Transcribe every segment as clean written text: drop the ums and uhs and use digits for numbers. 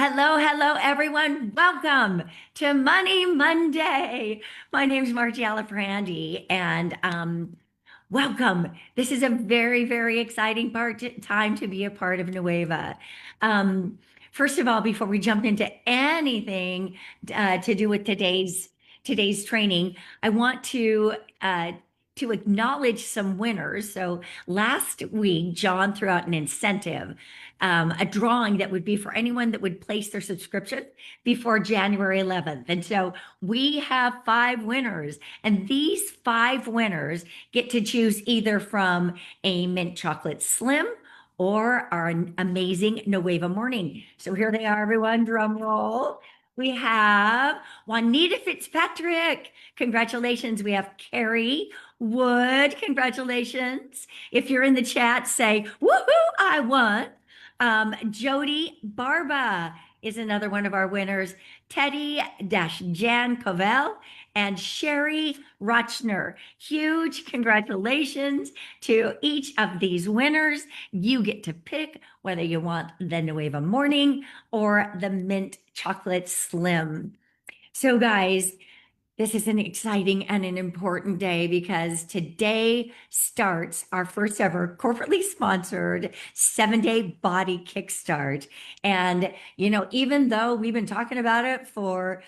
Hello, hello, everyone. Welcome to Money Monday. My name is Margie Aliprandi, and welcome. This is a very, very exciting time to be a part of Nueva. Um, First of all, before we jump into anything to do with today's training, I want to acknowledge some winners. So last week, John threw out an incentive, a drawing that would be for anyone that would place their subscription before January 11th. And so we have five winners, and these five winners get to choose either from a mint chocolate slim or our amazing Nueva morning. So here they are, everyone. Drum roll. We have Juanita Fitzpatrick. Congratulations. We have Carrie Wood. Congratulations. If you're in the chat, say, woohoo, I won. Jody Barba is another one of our winners. Teddy-Jan Covell and Sherry Rochner. Huge congratulations to each of these winners. You get to pick whether you want the Nueva Morning or the Mint Chocolate Slim. So guys, this is an exciting and an important day because today starts our first ever corporately sponsored 7-day body kickstart. And, even though we've been talking about it for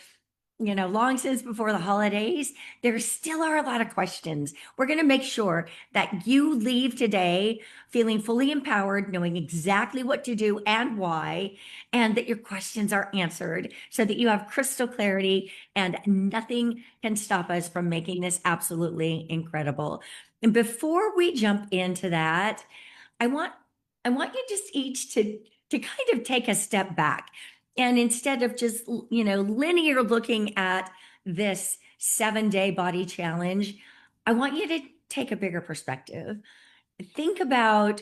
long since before the holidays, there still are a lot of questions. We're going to make sure that you leave today feeling fully empowered, knowing exactly what to do and why, and that your questions are answered so that you have crystal clarity and nothing can stop us from making this absolutely incredible. And before we jump into that, I want you just each to kind of take a step back. And instead of just, linear looking at this 7-day body challenge, I want you to take a bigger perspective. Think about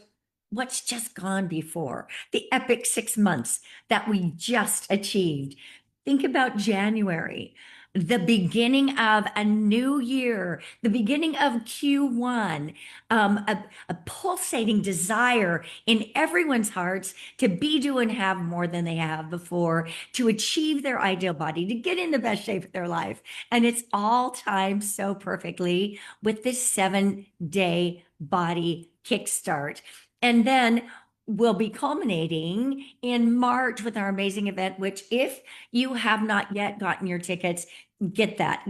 what's just gone before, the epic 6 months that we just achieved. Think about January, the beginning of a new year, the beginning of Q1, a pulsating desire in everyone's hearts to be, do, and have more than they have before, to achieve their ideal body, to get in the best shape of their life. And it's all timed so perfectly with this 7-day body kickstart. And then we'll be culminating in March with our amazing event, which if you have not yet gotten your tickets, get that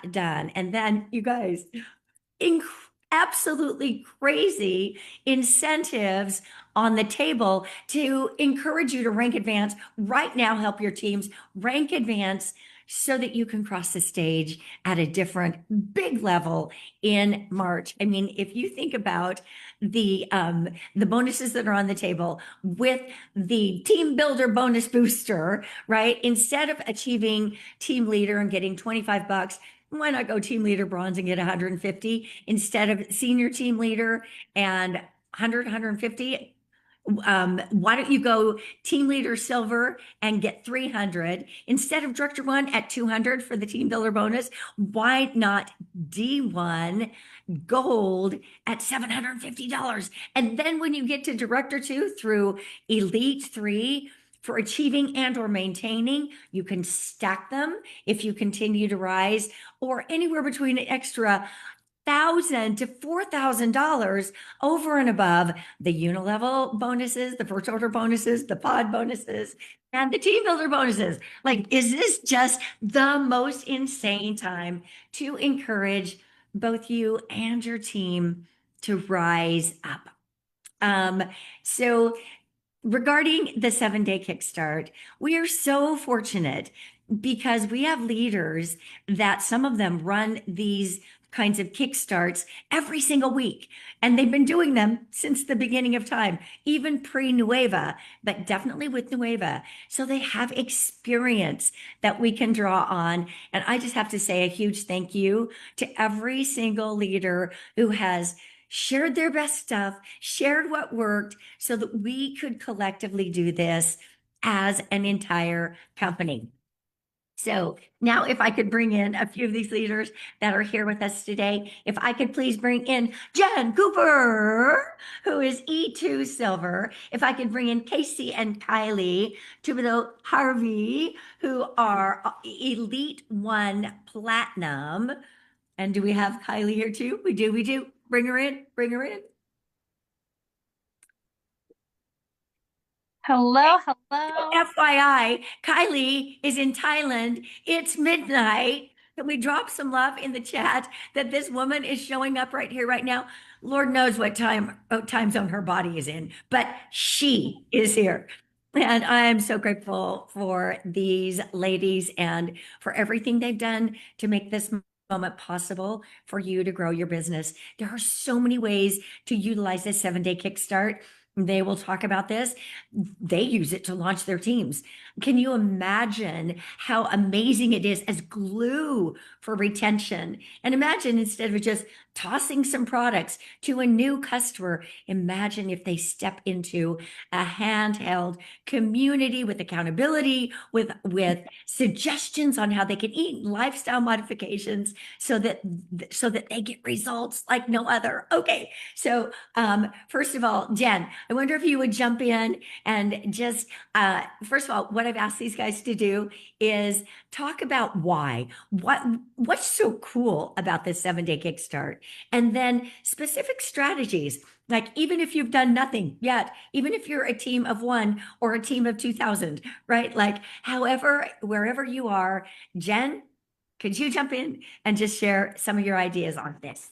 done. And then you guys, absolutely crazy incentives on the table to encourage you to rank advance right now. Help your teams rank advance so that you can cross the stage at a different big level in March. I mean, if you think about the bonuses that are on the table with the team builder bonus booster, right? Instead of achieving team leader and getting 25 bucks, why not go team leader bronze and get 150 instead of senior team leader and 150? Why don't you go team leader silver and get 300 instead of director one at 200 for the team builder bonus? Why not D1 gold at $750? And then when you get to director two through elite three, for achieving and or maintaining, you can stack them if you continue to rise, or anywhere between an extra $1,000 to $4,000 over and above the unilevel bonuses, the first order bonuses, the pod bonuses, and the team builder bonuses. Like, is this just the most insane time to encourage both you and your team to rise up? So regarding the 7-day kickstart, we are so fortunate because we have leaders that some of them run these kinds of kickstarts every single week. And they've been doing them since the beginning of time, even pre-Nueva, but definitely with Nueva. So they have experience that we can draw on. And I just have to say a huge thank you to every single leader who has shared their best stuff, shared what worked so that we could collectively do this as an entire company. So now if I could bring in a few of these leaders that are here with us today, if I could please bring in Jen Cooper, who is E2 Silver. If I could bring in Kacy and Kylie Thibodeau Harvey, who are Elite One Platinum. And do we have Kylie here too? We do, we do. Bring her in, bring her in. Hello, hello. FYI, Kylie is in Thailand. It's midnight. Can we drop some love in the chat that this woman is showing up right here, right now? Lord knows what time zone her body is in, but she is here. And I am so grateful for these ladies and for everything they've done to make this moment possible for you to grow your business. There are so many ways to utilize this 7-day kickstart. They will talk about this. They use it to launch their teams. Can you imagine how amazing it is as glue for retention? And imagine instead of just tossing some products to a new customer, imagine if they step into a handheld community with accountability, with suggestions on how they can eat, lifestyle modifications, so that they get results like no other. Okay, so first of all, Jen, I wonder if you would jump in and just, first of all, what I've asked these guys to do is talk about why. What's so cool about this 7-day kickstart? And then specific strategies. Like, even if you've done nothing yet, even if you're a team of one or a team of 2,000, right? Like, however, wherever you are, Jen, could you jump in and just share some of your ideas on this?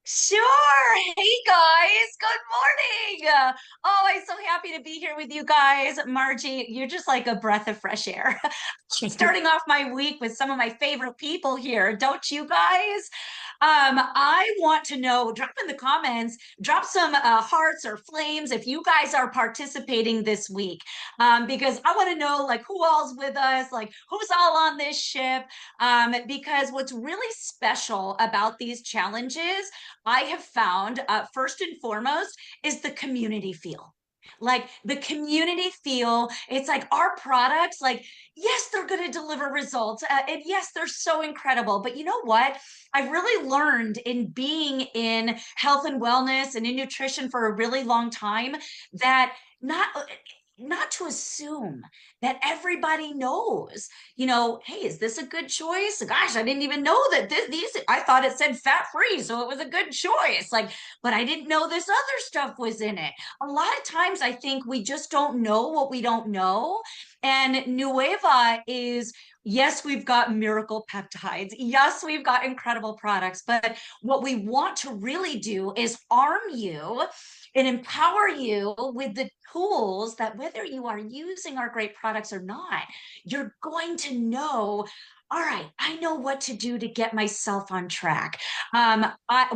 Sure. Hey guys, good morning. Oh, I'm so happy to be here with you guys. Margie, you're just like a breath of fresh air. Starting off my week with some of my favorite people here, don't you guys? I want to know, drop in the comments, drop some hearts or flames if you guys are participating this week, because I want to know like who all's with us, like who's all on this ship, because what's really special about these challenges, I have found, first and foremost, is the community feel. Like the community feel, it's like our products, like, yes, they're going to deliver results. And yes, they're so incredible. But you know what? I've really learned in being in health and wellness and in nutrition for a really long time that not to assume that everybody knows, hey, is this a good choice? Gosh, I didn't even know that these, I thought it said fat free, so it was a good choice. Like, but I didn't know this other stuff was in it. A lot of times I think we just don't know what we don't know. And Nueva is, yes, we've got miracle peptides. Yes, we've got incredible products. But what we want to really do is arm you and empower you with the tools that whether you are using our great products or not, you're going to know, all right, I know what to do to get myself on track.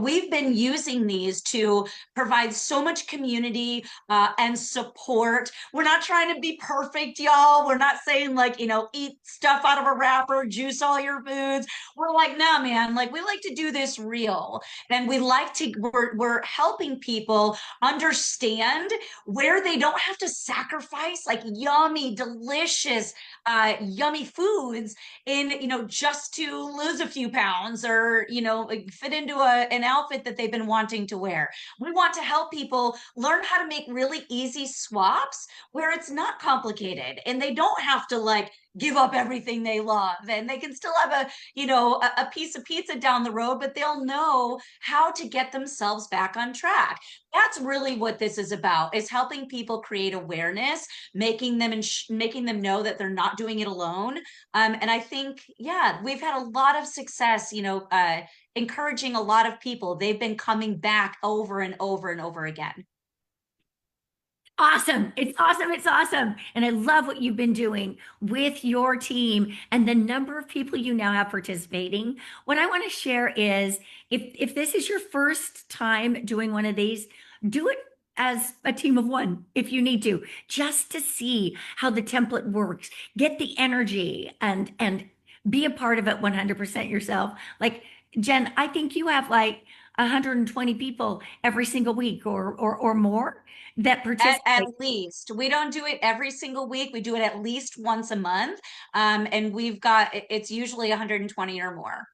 We've been using these to provide so much community and support. We're not trying to be perfect, y'all. We're not saying like, eat stuff out of a wrapper, juice all your foods. We're like, nah, man, like we like to do this real. And we're helping people understand where they don't have to sacrifice like yummy, delicious, yummy foods in, just to lose a few pounds or, like fit into an outfit that they've been wanting to wear. We want to help people learn how to make really easy swaps where it's not complicated and they don't have to like give up everything they love, and they can still have a piece of pizza down the road, but they'll know how to get themselves back on track. That's really what this is about, is helping people create awareness, making them know that they're not doing it alone. And I think, yeah, we've had a lot of success, encouraging a lot of people. They've been coming back over and over and over again. Awesome. It's awesome. It's awesome. And I love what you've been doing with your team and the number of people you now have participating. What I want to share is if this is your first time doing one of these, do it as a team of one if you need to, just to see how the template works, get the energy and be a part of it 100% yourself. Like, Jen, I think you have like 120 people every single week or more that participate? At least we don't do it every single week. We do it at least once a month. And it's usually 120 or more.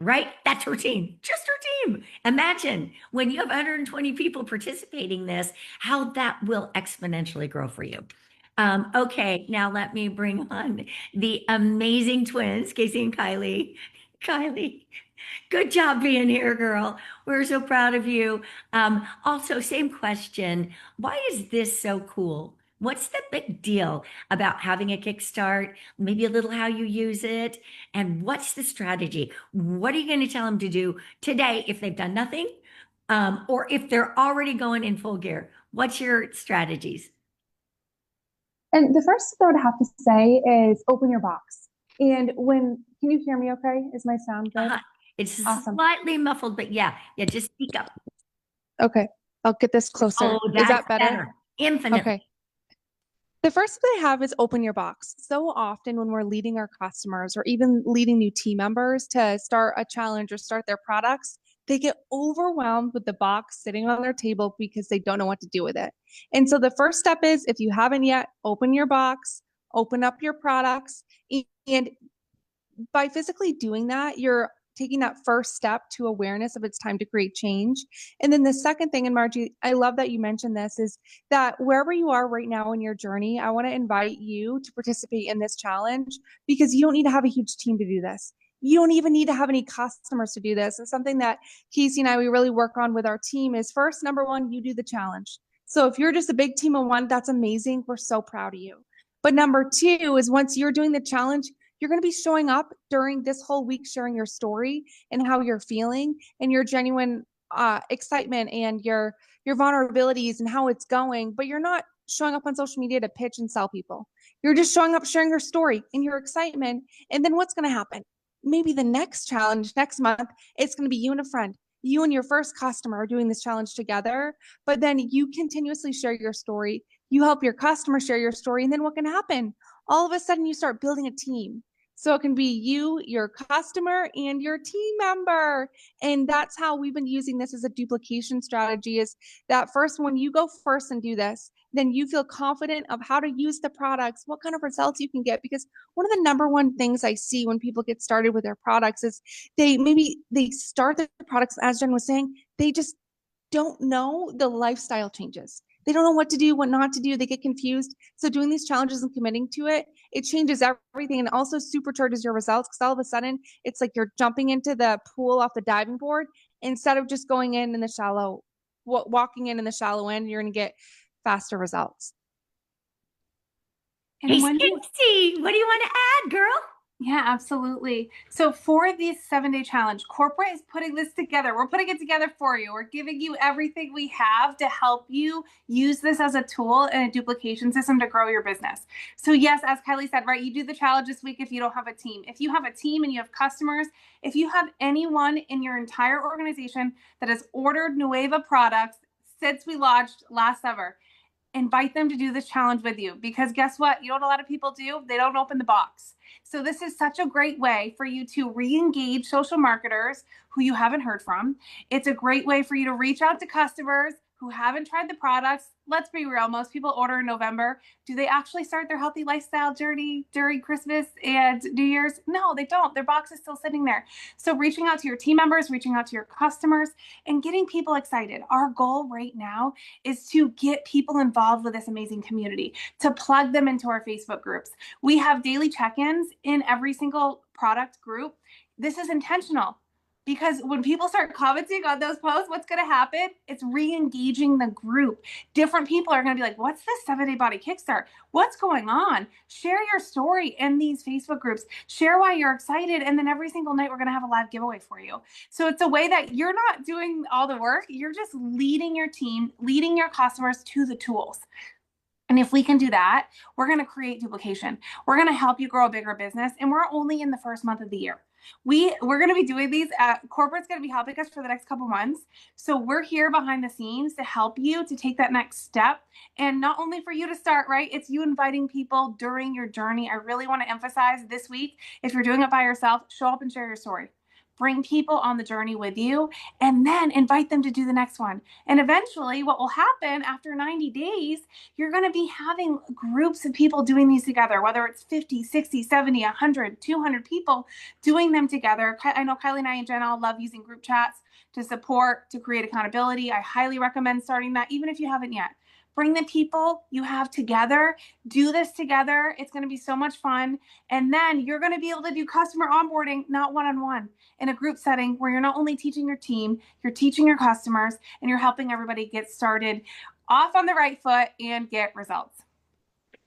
Right? That's her team, just her team. Imagine when you have 120 people participating in this, how that will exponentially grow for you. Okay, now let me bring on the amazing twins, Kacy and Kylie. Kylie, good job being here, girl. We're so proud of you. Also, same question. Why is this so cool? What's the big deal about having a Kickstart? Maybe a little how you use it. And what's the strategy? What are you going to tell them to do today if they've done nothing? Or if they're already going in full gear? What's your strategies? And the first thing I would have to say is open your box. And can you hear me okay? Is my sound good? Uh-huh. It's Awesome. slightly muffled, but yeah, just speak up. Okay, I'll get this closer. Oh, Is that's that better? Infinitely. Okay. The first thing I have is open your box. So often when we're leading our customers or even leading new team members to start a challenge or start their products, they get overwhelmed with the box sitting on their table because they don't know what to do with it. And so the first step is, if you haven't yet, open your box, open up your products. And by physically doing that, you're taking that first step to awareness of it's time to create change. And then the second thing, and Margie, I love that you mentioned this, is that wherever you are right now in your journey, I want to invite you to participate in this challenge, because you don't need to have a huge team to do this. You don't even need to have any customers to do this. And something that Kacy and I, we really work on with our team is, first, number one, you do the challenge. So if you're just a big team of one, that's amazing. We're so proud of you. But number two is, once you're doing the challenge, you're going to be showing up during this whole week, sharing your story and how you're feeling and your genuine excitement and your vulnerabilities and how it's going. But you're not showing up on social media to pitch and sell people. You're just showing up, sharing your story and your excitement. And then what's going to happen? Maybe the next challenge next month, it's going to be you and a friend. You and your first customer are doing this challenge together, but then you continuously share your story. You help your customer share your story. And then what can happen? All of a sudden, you start building a team. So it can be you, your customer, and your team member. And that's how we've been using this as a duplication strategy, is that first, when you go first and do this, then you feel confident of how to use the products, what kind of results you can get. Because one of the number one things I see when people get started with their products is they start the products, as Jen was saying, they just don't know the lifestyle changes. They don't know what to do, what not to do. They get confused. So doing these challenges and committing to it, it changes everything, and also supercharges your results, because all of a sudden it's like you're jumping into the pool off the diving board instead of just going in the shallow, walking in the shallow end. You're going to get faster results. Hey, Stacey, what do you want to add, girl? Yeah, absolutely. So for this 7-day challenge, corporate is putting this together. We're putting it together for you. We're giving you everything we have to help you use this as a tool and a duplication system to grow your business. So yes, as Kylie said, right, you do the challenge this week if you don't have a team. If you have a team and you have customers, if you have anyone in your entire organization that has ordered Nueva products since we launched last summer, invite them to do this challenge with you, because guess what? You know what a lot of people do? They don't open the box. So this is such a great way for you to re-engage social marketers who you haven't heard from. It's a great way for you to reach out to customers who haven't tried the products. Let's be real. Most people order in November. Do they actually start their healthy lifestyle journey during Christmas and New Year's? No, they don't. Their box is still sitting there. So reaching out to your team members, reaching out to your customers, and getting people excited. Our goal right now is to get people involved with this amazing community, to plug them into our Facebook groups. We have daily check-ins in every single product group. This is intentional, because when people start commenting on those posts, what's going to happen? It's re-engaging the group. Different people are going to be like, what's this 7-day body kickstart? What's going on? Share your story in these Facebook groups. Share why you're excited. And then every single night, we're going to have a live giveaway for you. So it's a way that you're not doing all the work. You're just leading your team, leading your customers to the tools. And if we can do that, we're going to create duplication. We're going to help you grow a bigger business. And we're only in the first month of the year. We're going to be doing these. Corporate's going to be helping us for the next couple months. So we're here behind the scenes to help you to take that next step. And not only for you to start, right? It's you inviting people during your journey. I really want to emphasize this week, if you're doing it by yourself, show up and share your story. bring people on the journey with you, and then invite them to do the next one. And eventually what will happen after 90 days, you're going to be having groups of people doing these together, whether it's 50, 60, 70, 100, 200 people doing them together. I know Kylie and I and Jen all love using group chats to support, to create accountability. I highly recommend starting that, even if you haven't yet. Bring the people you have together, do this together. It's going to be so much fun. And then you're going to be able to do customer onboarding, not one-on-one, in a group setting where you're not only teaching your team, you're teaching your customers, and you're helping everybody get started off on the right foot and get results.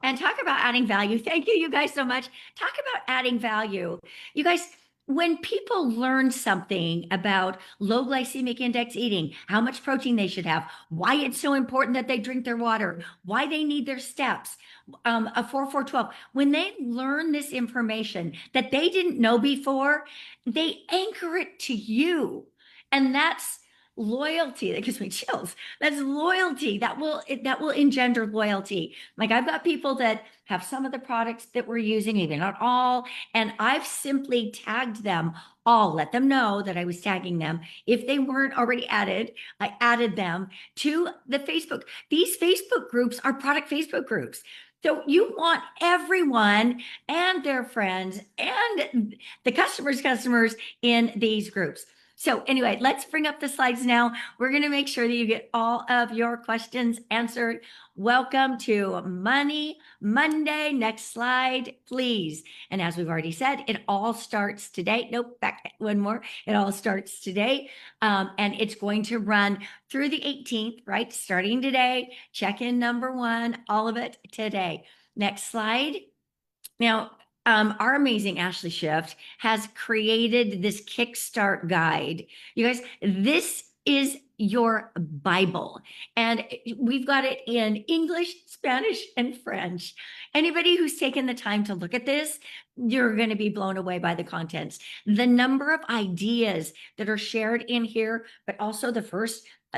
And talk about adding value. Thank you, you guys, so much. Talk about adding value. You guys, when people learn something about low glycemic index eating, how much protein they should have, why it's so important that they drink their water, why they need their steps, a 4-4-12, when they learn this information that they didn't know before, they anchor it to you. And that's loyalty. That gives me chills. That's loyalty. That will engender loyalty. Like, I've got people that have some of the products that we're using, maybe not all, and I've simply tagged them all, let them know that I was tagging them. If they weren't already added, I added them to the Facebook. These Facebook groups are product Facebook groups. So you want everyone and their friends and the customers in these groups. So anyway, let's bring up the slides now. We're going to make sure that you get all of your questions answered. Welcome to Money Monday. Next slide, please. And as we've already said, it all starts today. Nope, back one more. It all starts today. And it's going to run through the 18th, right? Starting today, check-in number 1, all of it today. Next slide. Now, our amazing Ashley Shift has created this Kickstart guide. You guys, this is your Bible, and we've got it in English, Spanish, and French. Anybody who's taken the time to look at this, you're going to be blown away by the contents. The number of ideas that are shared in here, but also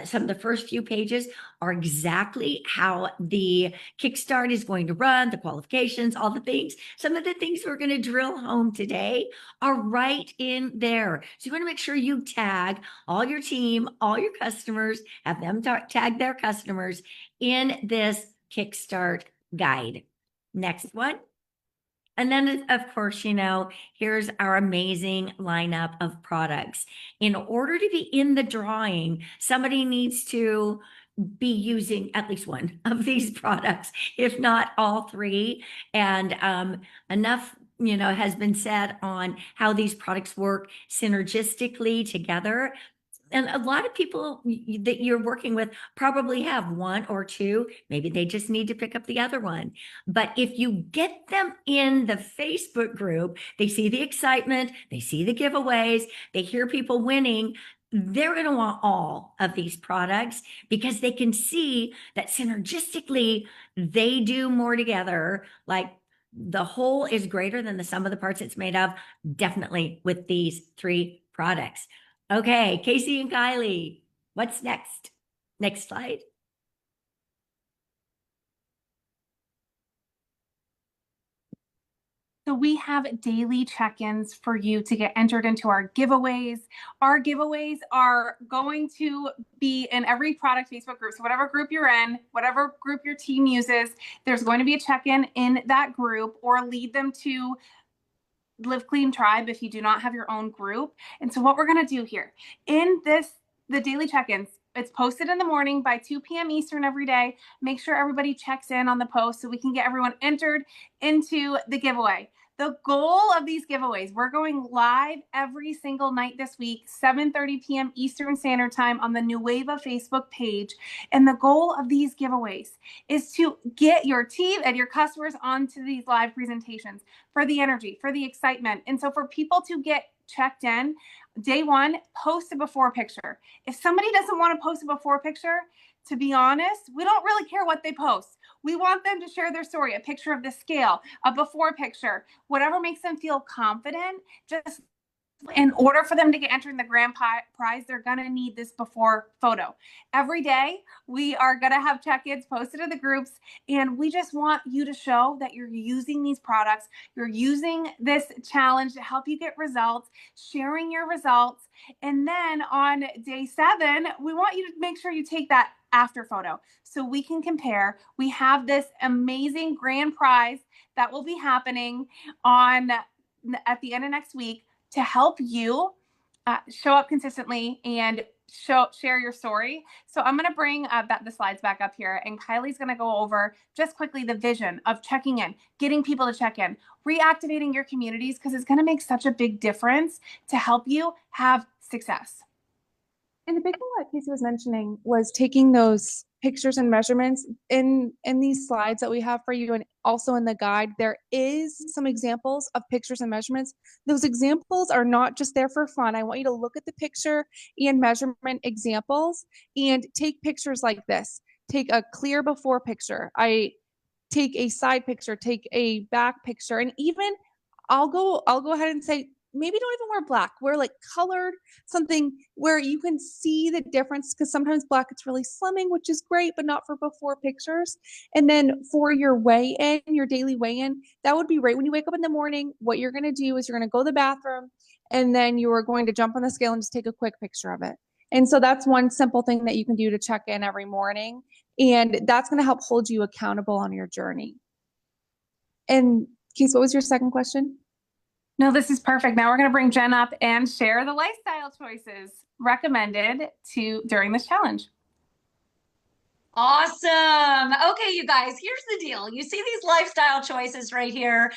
some of the first few pages are exactly how the Kickstart is going to run, the qualifications, all the things. Some of the things we're going to drill home today are right in there. So you want to make sure you tag all your team, all your customers, have them tag their customers in this Kickstart guide. Next one. And then, of course, here's our amazing lineup of products. In order to be in the drawing, somebody needs to be using at least one of these products, if not all 3. And enough, has been said on how these products work synergistically together. And a lot of people that you're working with probably have 1 or 2. Maybe they just need to pick up the other one. But if you get them in the Facebook group, they see the excitement, they see the giveaways, they hear people winning. They're going to want all of these products because they can see that synergistically they do more together. Like, the whole is greater than the sum of the parts it's made of, definitely with these 3 products. Okay, Kacy and Kylie, what's next? Next slide. So we have daily check-ins for you to get entered into our giveaways. Our giveaways are going to be in every product Facebook group. So whatever group you're in, whatever group your team uses, there's going to be a check-in in that group, or lead them to Live Clean Tribe if you do not have your own group. And so what we're going to do here in the daily check-ins, it's posted in the morning by 2 p.m. Eastern every day. Make sure everybody checks in on the post so we can get everyone entered into the giveaway. The goal of these giveaways, we're going live every single night this week, 7:30 p.m. Eastern Standard Time on the Nueva Facebook page. And the goal of these giveaways is to get your team and your customers onto these live presentations for the energy, for the excitement. And so for people to get checked in, day 1, post a before picture. If somebody doesn't want to post a before picture, to be honest, we don't really care what they post. We want them to share their story, a picture of the scale, a before picture, whatever makes them feel confident. Just In order for them to get entered in the grand prize, they're going to need this before photo. Every day, we are going to have check-ins posted in the groups, and we just want you to show that you're using these products. You're using this challenge to help you get results, sharing your results. And then on day 7, we want you to make sure you take that after photo so we can compare. We have this amazing grand prize that will be happening at the end of next week to help you show up consistently and share your story. So I'm going to bring the slides back up here, and Kylie's going to go over just quickly the vision of checking in, getting people to check in, reactivating your communities, because it's going to make such a big difference to help you have success. And the big thing that Kacy was mentioning was taking those pictures and measurements in these slides that we have for you, and also in the guide. There is some examples of pictures and measurements. Those examples are not just there for fun. I want you to look at the picture and measurement examples and take pictures like this. Take a clear before picture. I take a side picture, take a back picture, and even I'll go ahead and say, maybe don't even wear black. Wear like colored, something where you can see the difference, because sometimes black, it's really slimming, which is great, but not for before pictures. And then for your weigh-in, your daily weigh-in, that would be right when you wake up in the morning. What you're going to do is you're going to go to the bathroom, and then you are going to jump on the scale and just take a quick picture of it. And so that's one simple thing that you can do to check in every morning. And that's going to help hold you accountable on your journey. And Kacy, what was your second question? No, this is perfect. Now we're going to bring Jen up and share the lifestyle choices recommended during this challenge. Awesome. Okay, you guys, here's the deal. You see these lifestyle choices right here.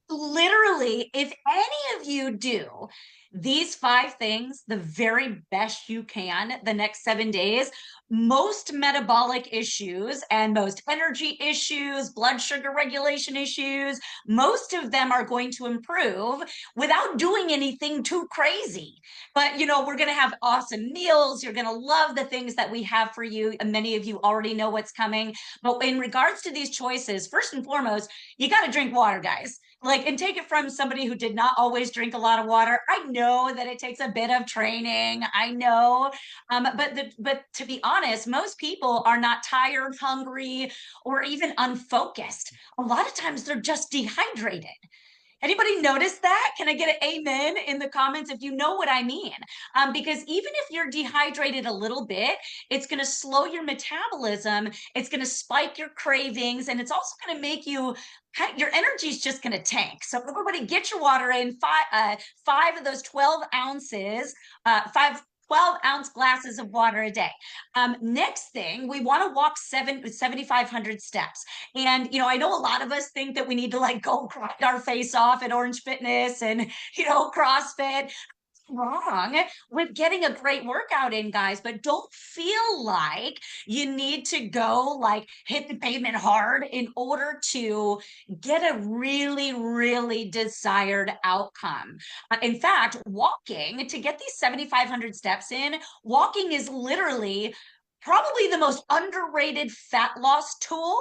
Literally, if any of you do these 5 things the very best you can the next 7 days, most metabolic issues and most energy issues, blood sugar regulation issues, most of them are going to improve without doing anything too crazy. But, you know, we're going to have awesome meals. You're going to love the things that we have for you. And many of you already know what's coming. But in regards to these choices, first and foremost, you got to drink water, guys. Like, and take it from somebody who did not always drink a lot of water. I know that it takes a bit of training. I know. But to be honest, most people are not tired, hungry, or even unfocused. A lot of times they're just dehydrated. Anybody notice that? Can I get an amen in the comments if you know what I mean? Because even if you're dehydrated a little bit, it's going to slow your metabolism. It's going to spike your cravings, and it's also going to make you, your energy is just going to tank. So everybody get your water in. Five of those 12 ounces, 12-ounce glasses of water a day. Next thing, we want to walk 7,500 steps. And, you know, I know a lot of us think that we need to like go grind our face off at Orange Fitness and, you know, CrossFit. Wrong with getting a great workout in, guys, but don't feel like you need to go like hit the pavement hard in order to get a really, really desired outcome. In fact, walking to get these 7,500 steps in, walking is literally probably the most underrated fat loss tool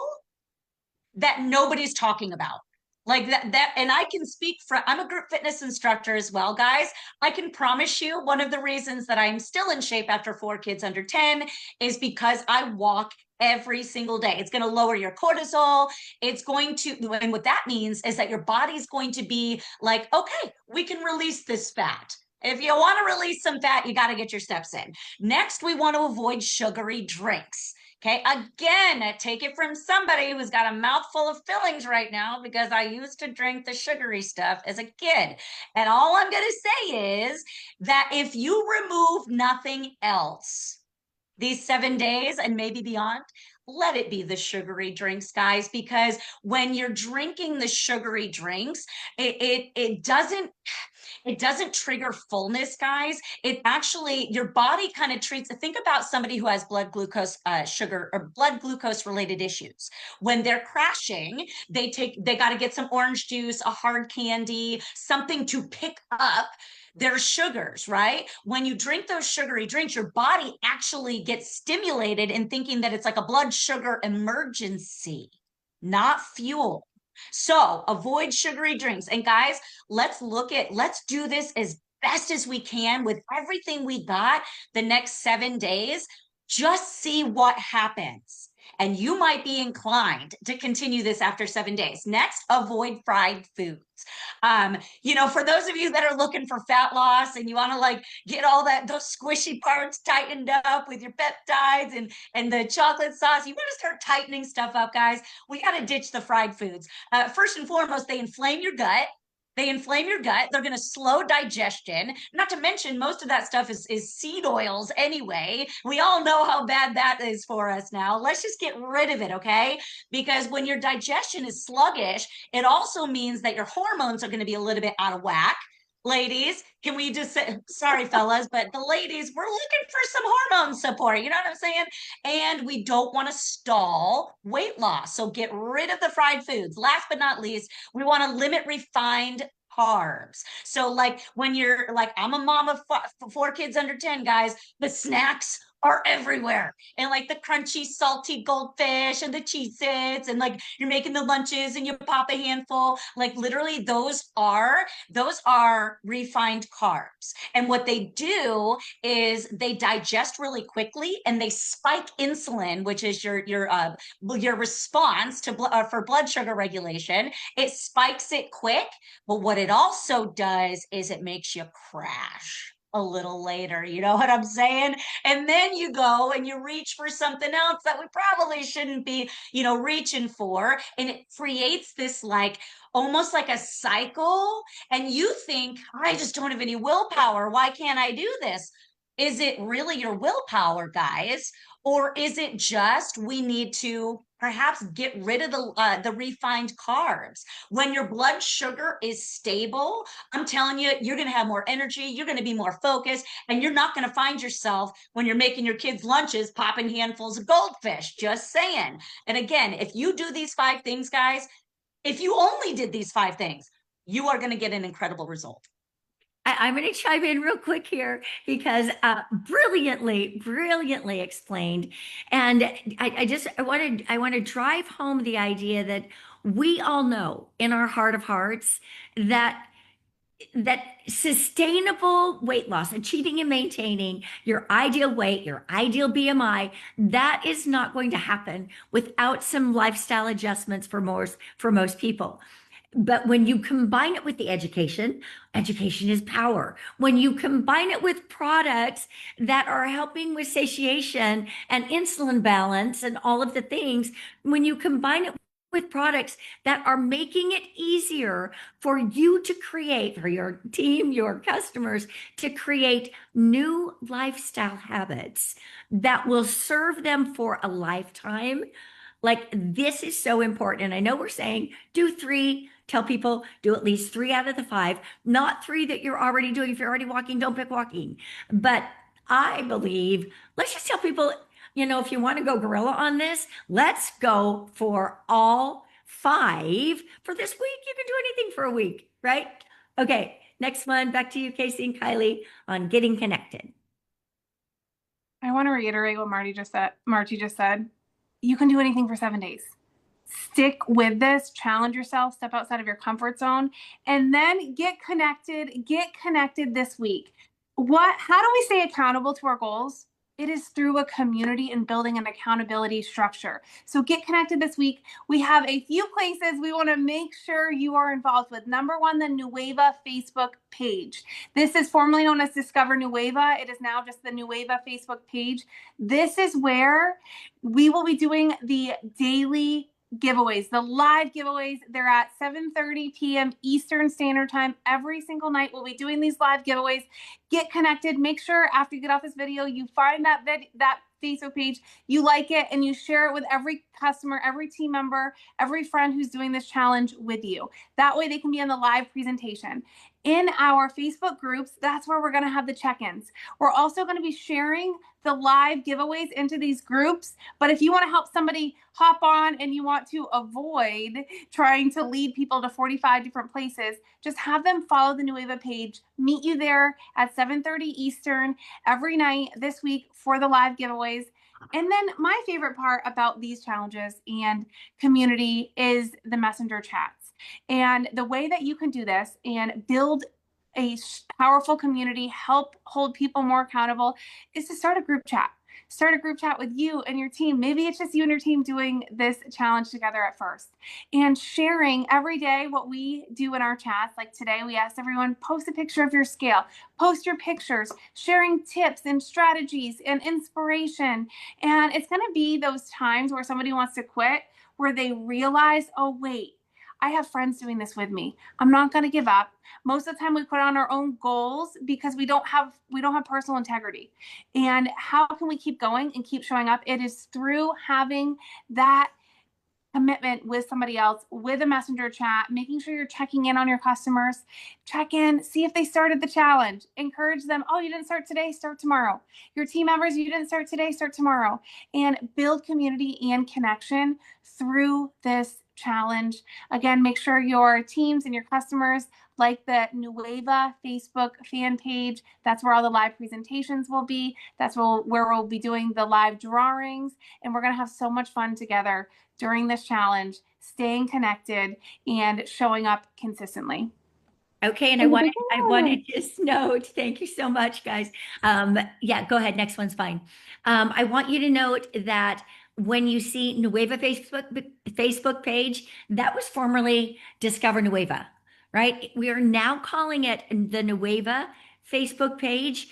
that nobody's talking about. Like that, and I can speak from, I'm a group fitness instructor as well, guys. I can promise you one of the reasons that I'm still in shape after 4 kids under 10 is because I walk every single day. It's going to lower your cortisol. It's going to, and what that means is that your body's going to be like, okay, we can release this fat. If you want to release some fat, you got to get your steps in. Next, we want to avoid sugary drinks. Okay, again, take it from somebody who's got a mouthful of fillings right now, because I used to drink the sugary stuff as a kid. And all I'm going to say is that if you remove nothing else these 7 days and maybe beyond, let it be the sugary drinks, guys, because when you're drinking the sugary drinks, it doesn't trigger fullness, guys. It actually, your body kind of treats, think about somebody who has blood glucose, sugar or blood glucose related issues. When they're crashing, they got to get some orange juice, a hard candy, something to pick up their sugars, right? When you drink those sugary drinks, your body actually gets stimulated in thinking that it's like a blood sugar emergency, not fuel. So avoid sugary drinks. And guys, let's do this as best as we can with everything we got the next 7 days. Just see what happens. And you might be inclined to continue this after 7 days. Next, avoid fried foods. For those of you that are looking for fat loss and you want to like get all those squishy parts tightened up with your peptides and the chocolate sauce, you want to start tightening stuff up, guys. We got to ditch the fried foods. First and foremost, they inflame your gut. They're going to slow digestion. Not to mention, most of that stuff is seed oils anyway. We all know how bad that is for us now. Let's just get rid of it, okay? Because when your digestion is sluggish, it also means that your hormones are going to be a little bit out of whack. Ladies, can we just say, sorry, fellas, but the ladies, we're looking for some hormone support. You know what I'm saying? And we don't want to stall weight loss. So get rid of the fried foods. Last but not least, we want to limit refined carbs. So like when you're like, I'm a mom of 4 kids under 10, guys, the snacks are everywhere. And like the crunchy, salty goldfish and the Cheez-Its, and like you're making the lunches and you pop a handful. Like literally those are refined carbs. And what they do is they digest really quickly and they spike insulin, which is your response to for blood sugar regulation. It spikes it quick, but what it also does is it makes you crash a little later. You know what I'm saying? And then you go and you reach for something else that we probably shouldn't be, reaching for. And it creates this like almost like a cycle. And you think, I just don't have any willpower. Why can't I do this? Is it really your willpower, guys? Or is it just we need to perhaps get rid of the refined carbs? When your blood sugar is stable, I'm telling you, you're going to have more energy, you're going to be more focused, and you're not going to find yourself when you're making your kids' lunches popping handfuls of goldfish. Just saying. And again, if you do these 5 things, guys, if you only did these 5 things, you are going to get an incredible result. I'm going to chime in real quick here because brilliantly explained. And I want to drive home the idea that we all know in our heart of hearts that sustainable weight loss, achieving and maintaining your ideal weight, your ideal BMI, that is not going to happen without some lifestyle adjustments for most people. But when you combine it with the education is power. When you combine it with products that are helping with satiation and insulin balance and all of the things, when you combine it with products that are making it easier for you to create, for your team, your customers, to create new lifestyle habits that will serve them for a lifetime. Like this is so important. And I know we're saying do 3, tell people do at least 3 out of the 5, not 3 that you're already doing. If you're already walking, don't pick walking. But I believe, let's just tell people, if you want to go gorilla on this, let's go for all 5 for this week. You can do anything for a week, right? Okay, next one, back to you, Kacy and Kylie, on getting connected. I want to reiterate what Margie just said. You can do anything for 7 days. Stick with this, challenge yourself, step outside of your comfort zone, and then get connected this week. How do we stay accountable to our goals? It is through a community and building an accountability structure. So get connected this week. We have a few places we want to make sure you are involved with. Number 1, the Nueva Facebook page. This is formerly known as Discover Nueva. It is now just the Nueva Facebook page. This is where we will be doing the daily giveaways, the live giveaways. They're at 7:30 p.m. Eastern Standard Time. Every single night we'll be doing these live giveaways. Get connected. Make sure after you get off this video, you find that Facebook page, you like it, and you share it with every customer, every team member, every friend who's doing this challenge with you. That way they can be on the live presentation. In our Facebook groups, that's where we're going to have the check-ins. We're also going to be sharing the live giveaways into these groups. But if you want to help somebody hop on and you want to avoid trying to lead people to 45 different places, just have them follow the Nueva page. Meet you there at 7:30 Eastern every night this week for the live giveaways. And then my favorite part about these challenges and community is the messenger chats. And the way that you can do this and build a powerful community, help hold people more accountable, is to start a group chat. Start a group chat with you and your team. Maybe it's just you and your team doing this challenge together at first and sharing every day what we do in our chats. Like today, we asked everyone, post a picture of your scale, post your pictures, sharing tips and strategies and inspiration. And it's going to be those times where somebody wants to quit, where they realize, oh, wait, I have friends doing this with me. I'm not going to give up. Most of the time we put on our own goals because we don't have personal integrity. And how can we keep going and keep showing up? It is through having that commitment with somebody else, with a messenger chat, making sure you're checking in on your customers. Check in, see if they started the challenge. Encourage them. Oh, you didn't start today, start tomorrow. Your team members, you didn't start today, start tomorrow. And build community and connection through this challenge. Again, make sure your teams and your customers like the Nueva Facebook fan page. That's where all the live presentations will be. That's where we'll be doing the live drawings. And we're going to have so much fun together during this challenge, staying connected and showing up consistently. Okay, and I want to just note, thank you so much, guys. Yeah, go ahead. Next one's fine. I want you to note that when you see Nueva Facebook page, that was formerly Discover Nueva, right? We are now calling it the Nueva Facebook page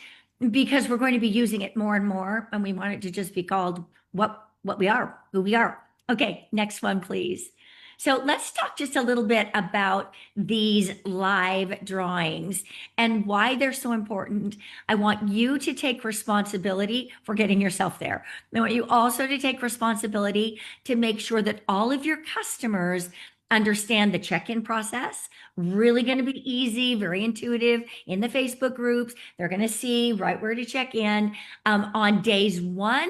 because we're going to be using it more and more, and we want it to just be called what we are, who we are. Okay, next one, please. So let's talk just a little bit about these live drawings and why they're so important. I want you to take responsibility for getting yourself there. I want you also to take responsibility to make sure that all of your customers understand the check-in process. Really going to be easy, very intuitive in the Facebook groups. They're going to see right where to check in on days 1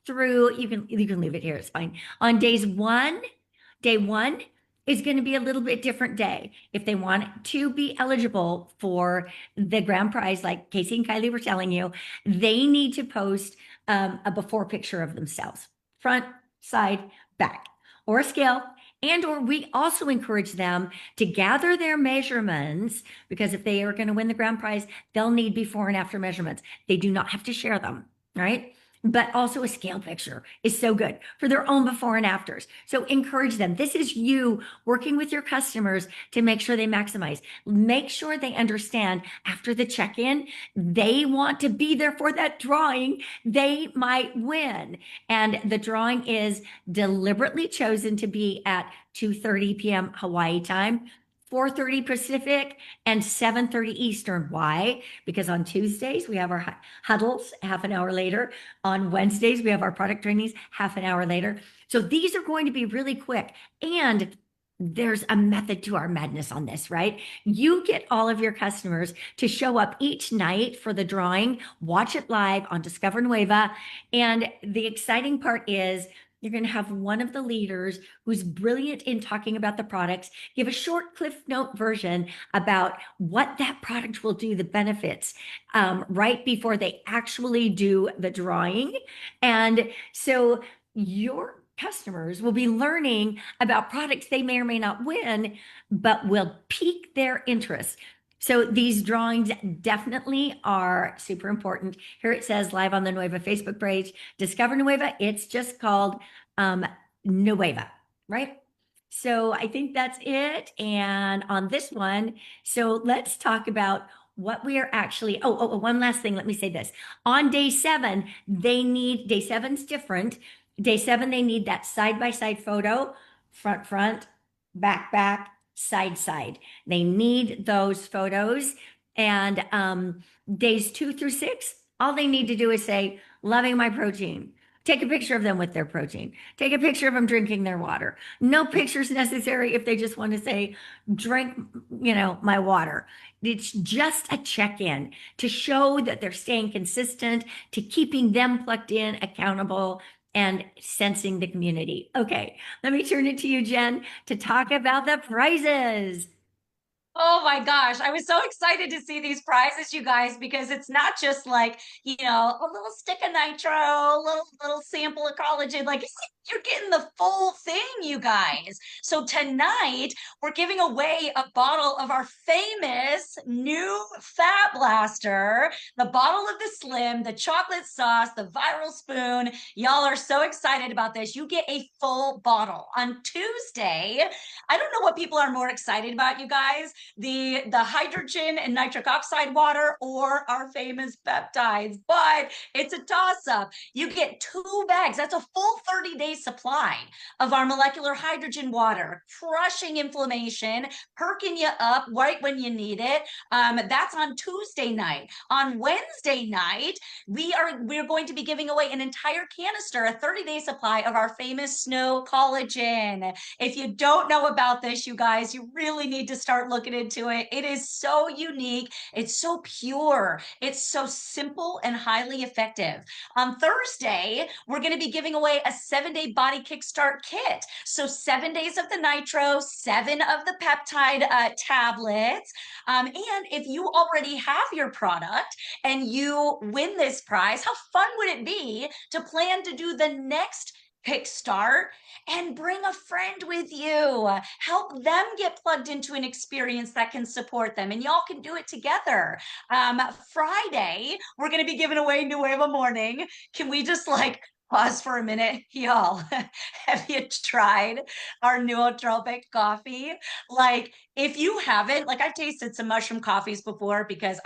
through, you can leave it here, it's fine. On day 1 is going to be a little bit different day. If they want to be eligible for the grand prize, like Kacy and Kylie were telling you, they need to post a before picture of themselves, front, side, back, or a scale. And or we also encourage them to gather their measurements, because if they are going to win the grand prize, they'll need before and after measurements. They do not have to share them, right? But also a scale picture is so good for their own before and afters. So encourage them. This is you working with your customers to make sure they maximize. Make sure they understand after the check-in, they want to be there for that drawing. They might win. And the drawing is deliberately chosen to be at 2:30 p.m. Hawaii time, 4:30 Pacific, and 7:30 Eastern. Why? Because on Tuesdays, we have our huddles half an hour later. On Wednesdays, we have our product trainings half an hour later. So these are going to be really quick. And there's a method to our madness on this, right? You get all of your customers to show up each night for the drawing, watch it live on Discover Nueva. And the exciting part is you're going to have one of the leaders who's brilliant in talking about the products, give a short Cliff Note version about what that product will do, the benefits, right before they actually do the drawing. And so your customers will be learning about products they may or may not win, but will pique their interest. So these drawings definitely are super important. Here it says live on the Nueva Facebook page, Discover Nueva. It's just called Nueva, right? So I think that's it. And on this one, so let's talk about what we are actually, one last thing. Let me say this. On day 7, day 7's different. Day 7, they need that side-by-side photo, front, back, side. They need those photos. And days 2 through 6, all they need to do is say, loving my protein. Take a picture of them with their protein. Take a picture of them drinking their water. No pictures necessary if they just want to say, drink, my water. It's just a check-in to show that they're staying consistent, to keeping them plugged in, accountable, and sensing the community. Okay, let me turn it to you, Jen, to talk about the prizes. Oh my gosh, I was so excited to see these prizes, you guys, because it's not just like, a little stick of nitro, a little sample of collagen. Like, You're getting the full thing, you guys. So tonight we're giving away a bottle of our famous new Fat Blaster, the bottle of the Slim, the chocolate sauce, the viral spoon. Y'all are so excited about this. You get a full bottle on Tuesday. I don't know what people are more excited about, you guys, the hydrogen and nitric oxide water or our famous peptides, but it's a toss up. You get 2 bags. That's a full 30-day supply of our molecular hydrogen water, crushing inflammation, perking you up right when you need it. That's on Tuesday night. On Wednesday night, we're going to be giving away an entire canister, a 30-day supply of our famous snow collagen. If you don't know about this, you guys, you really need to start looking into it. It is so unique. It's so pure. It's so simple and highly effective. On Thursday, we're going to be giving away a 7-day body kickstart kit. So 7 days of the nitro, 7 of the peptide tablets. And if you already have your product and you win this prize, how fun would it be to plan to do the next Kickstart and bring a friend with you? Help them get plugged into an experience that can support them, and y'all can do it together. Friday, we're going to be giving away Nueva Morning. Can we just like pause for a minute? Y'all, have you tried our nootropic coffee? Like, if you haven't, like, I've tasted some mushroom coffees before because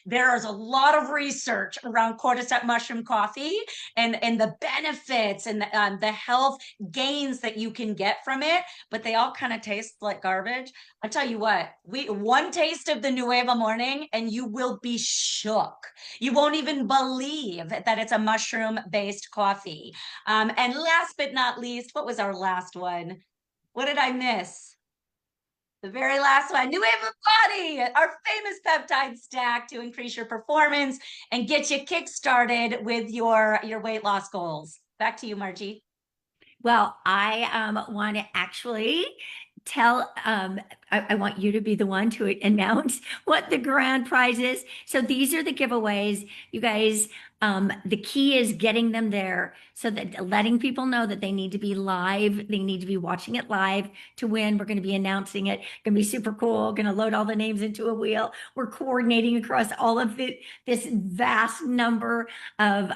there is a lot of research around cordyceps mushroom coffee and the benefits and the health gains that you can get from it, but they all kind of taste like garbage. I'll tell you what, one taste of the Nueva Morning and you will be shook. You won't even believe that it's a mushroom-based coffee. And last but not least, what was our last one? What did I miss? The very last one, Nueva Body, our famous peptide stack to increase your performance and get you kick-started with your weight loss goals. Back to you, Margie. Well, I want to actually tell, I want you to be the one to announce what the grand prize is. So these are the giveaways. You guys, the key is getting them there so that letting people know that they need to be live. They need to be watching it live to win. We're going to be announcing it. Going to be super cool. Going to load all the names into a wheel. We're coordinating across all of this vast number of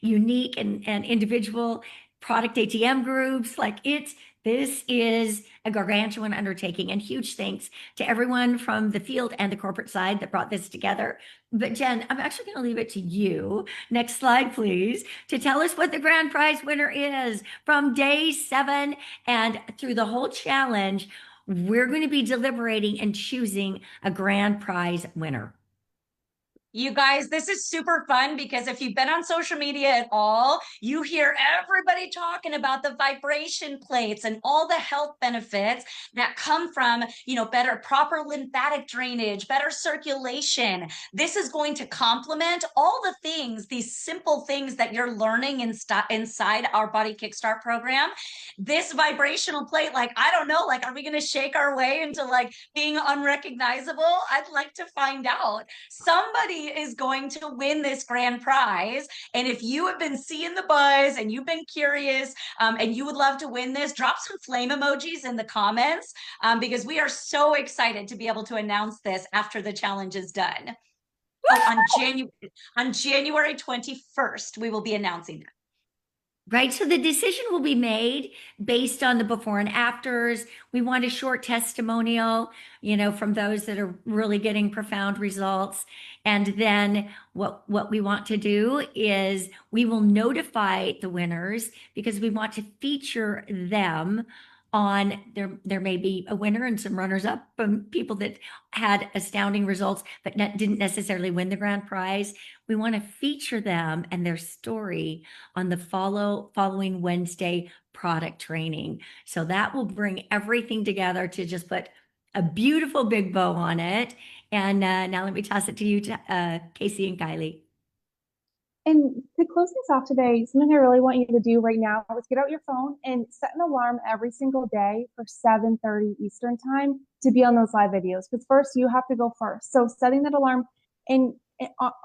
unique and individual product ATM groups. Like this is a gargantuan undertaking, and huge thanks to everyone from the field and the corporate side that brought this together. But Jen, I'm actually going to leave it to you. Next slide, please, to tell us what the grand prize winner is from day 7 and through the whole challenge. We're going to be deliberating and choosing a grand prize winner. You guys, this is super fun because if you've been on social media at all, you hear everybody talking about the vibration plates and all the health benefits that come from, better, proper lymphatic drainage, better circulation. This is going to complement all the things, these simple things that you're learning inside our Body Kickstart program. This vibrational plate, like, I don't know, like, are we going to shake our way into like being unrecognizable? I'd like to find out. Somebody is going to win this grand prize. And if you have been seeing the buzz and you've been curious and you would love to win this, drop some flame emojis in the comments because we are so excited to be able to announce this after the challenge is done. Oh, on January 21st, we will be announcing that. Right. So the decision will be made based on the before and afters. We want a short testimonial, from those that are really getting profound results. And then what we want to do is we will notify the winners because we want to feature them on there may be a winner and some runners up from people that had astounding results but didn't necessarily win the grand prize. We want to feature them and their story on the following Wednesday product training. So that will bring everything together to just put a beautiful big bow on it. And now let me toss it to you, Kacy and Kylie. And to close this off today, something I really want you to do right now is get out your phone and set an alarm every single day for 7:30 Eastern time to be on those live videos. Because first you have to go first. So setting that alarm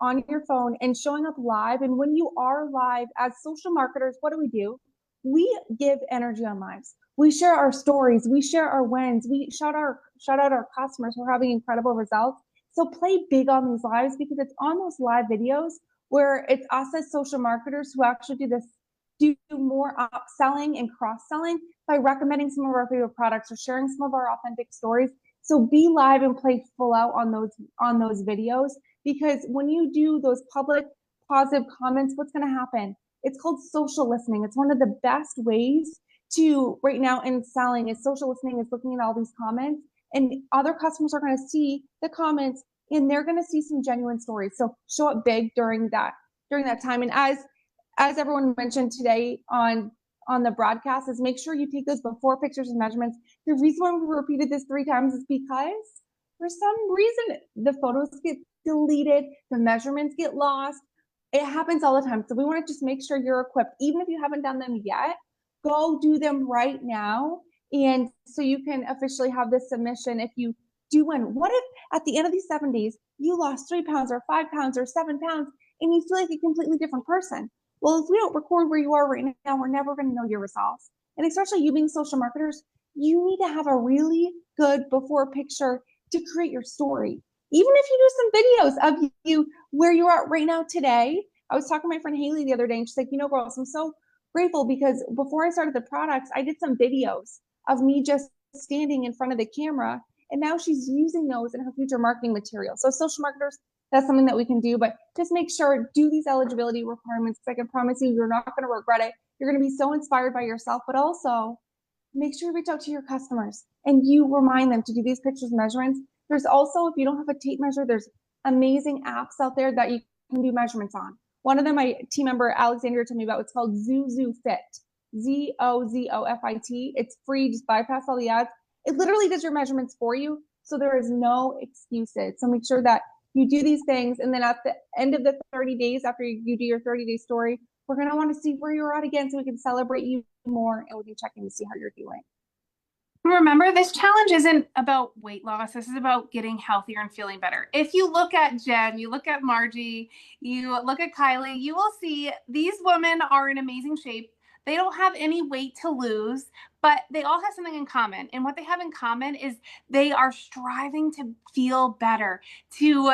on your phone and showing up live. And when you are live as social marketers, what do? we give energy on lives. We share our stories, we share our wins, we shout out our customers who are having incredible results. So play big on these lives, because it's on those live videos where it's us as social marketers who actually do more upselling and cross-selling by recommending some of our favorite products or sharing some of our authentic stories. So be live and play full out on those videos, because when you do those public positive comments, what's going to happen? It's called social listening. It's one of the best ways to right now in selling is social listening, is looking at all these comments, and other customers are going to see the comments and they're going to see some genuine stories. So show up big during that time. And as everyone mentioned today on the broadcast, is make sure you take those before pictures and measurements. The reason why we repeated this 3 times is because for some reason the photos get deleted, the measurements get lost. It happens all the time. So we want to just make sure you're equipped. Even if you haven't done them yet, go do them right now. And so you can officially have this submission if you do win. What if at the end of these 7 days, you lost 3 pounds or 5 pounds or 7 pounds and you feel like a completely different person? Well, if we don't record where you are right now, we're never going to know your results. And especially you being social marketers, you need to have a really good before picture to create your story. Even if you do some videos of you where you are right now today. I was talking to my friend Haley the other day, and she's like, girls, I'm so grateful because before I started the products, I did some videos of me just standing in front of the camera. And now she's using those in her future marketing material. So social marketers, that's something that we can do, but just make sure, do these eligibility requirements, because I can promise you, you're not going to regret it. You're going to be so inspired by yourself, but also make sure you reach out to your customers and you remind them to do these pictures and measurements. There's also, if you don't have a tape measure, there's amazing apps out there that you can do measurements on. One of them, my team member Alexandria told me about, it's called ZoZoFit, ZoZoFit. It's free, just bypass all the ads. It literally does your measurements for you. So there is no excuses. So make sure that you do these things. And then at the end of the 30 days, after you do your 30-day story, we're going to want to see where you're at again so we can celebrate you more and we can check in to see how you're doing. Remember, this challenge isn't about weight loss. This is about getting healthier and feeling better. If you look at Jen, you look at Margie, you look at Kylie, you will see these women are in amazing shape. They don't have any weight to lose, but they all have something in common. And what they have in common is they are striving to feel better, to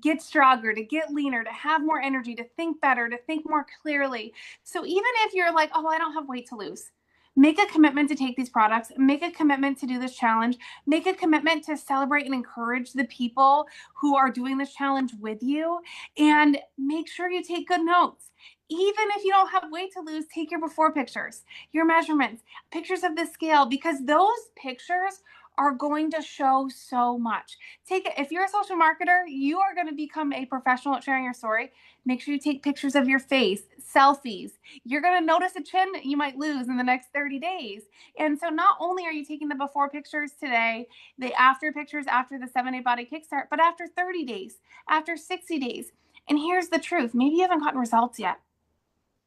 get stronger, to get leaner, to have more energy, to think better, to think more clearly. So even if you're like, oh, I don't have weight to lose, make a commitment to take these products, make a commitment to do this challenge, make a commitment to celebrate and encourage the people who are doing this challenge with you, and make sure you take good notes. Even if you don't have weight to lose, take your before pictures, your measurements, pictures of the scale, because those pictures are going to show so much. If you're a social marketer, you are going to become a professional at sharing your story. Make sure you take pictures of your face, selfies. You're going to notice a chin that you might lose in the next 30 days. And so not only are you taking the before pictures today, the after pictures after the 7-Day Body Kickstart, but after 30 days, after 60 days. And here's the truth. Maybe you haven't gotten results yet.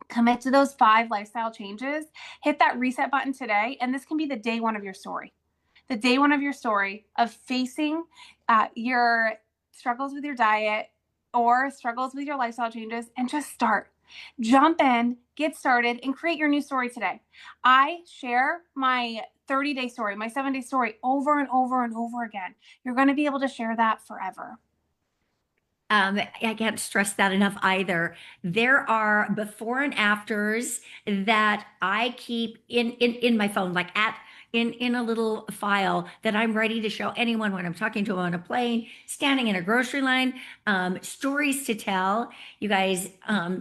Commit to those 5 lifestyle changes. Hit that reset button today. And this can be the day 1 of your story. The day 1 of your story of facing your struggles with your diet or struggles with your lifestyle changes, and just start. Jump in, get started, and create your new story today. I share my 30-day story, my 7-day story over and over and over again. You're going to be able to share that forever. I can't stress that enough either. There are before and afters that I keep in my phone, like in a little file that I'm ready to show anyone when I'm talking to them on a plane, standing in a grocery line, stories to tell. You guys,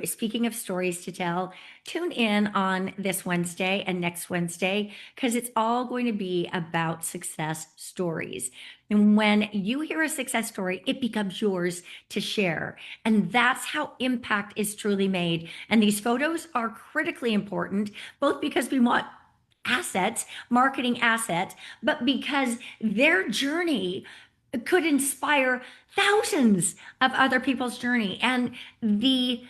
speaking of stories to tell, tune in on this Wednesday and next Wednesday, because it's all going to be about success stories. And when you hear a success story, it becomes yours to share. And that's how impact is truly made. And these photos are critically important, both because we want assets, marketing assets, but because their journey could inspire thousands of other people's journey. And the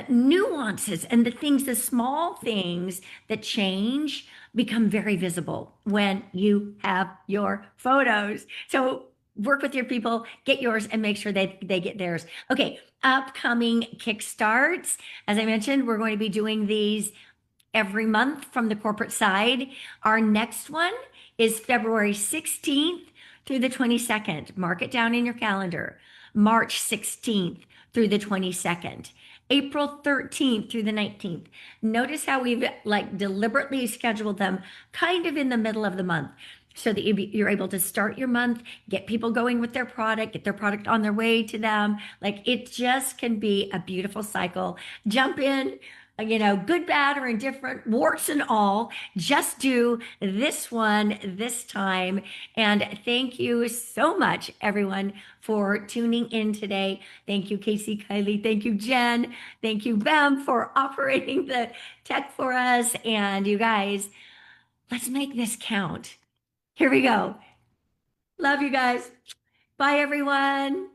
nuances and the small things that change become very visible when you have your photos. So work with your people, get yours, and make sure they get theirs. Okay, upcoming Kickstarts. As I mentioned, we're going to be doing these every month from the corporate side. Our next one is February 16th through the 22nd. Mark it down in your calendar. March 16th through the 22nd. April 13th through the 19th. Notice how we've like deliberately scheduled them kind of in the middle of the month so that you're able to start your month, get people going with their product, get their product on their way to them. Like it just can be a beautiful cycle. Jump in, good, bad, or indifferent, warts and all. Just do this one this time. And thank you so much, everyone, for tuning in today. Thank you, Kacy, Kylie. Thank you, Jen. Thank you, Bem, for operating the tech for us. And you guys, let's make this count. Here we go. Love you guys. Bye, everyone.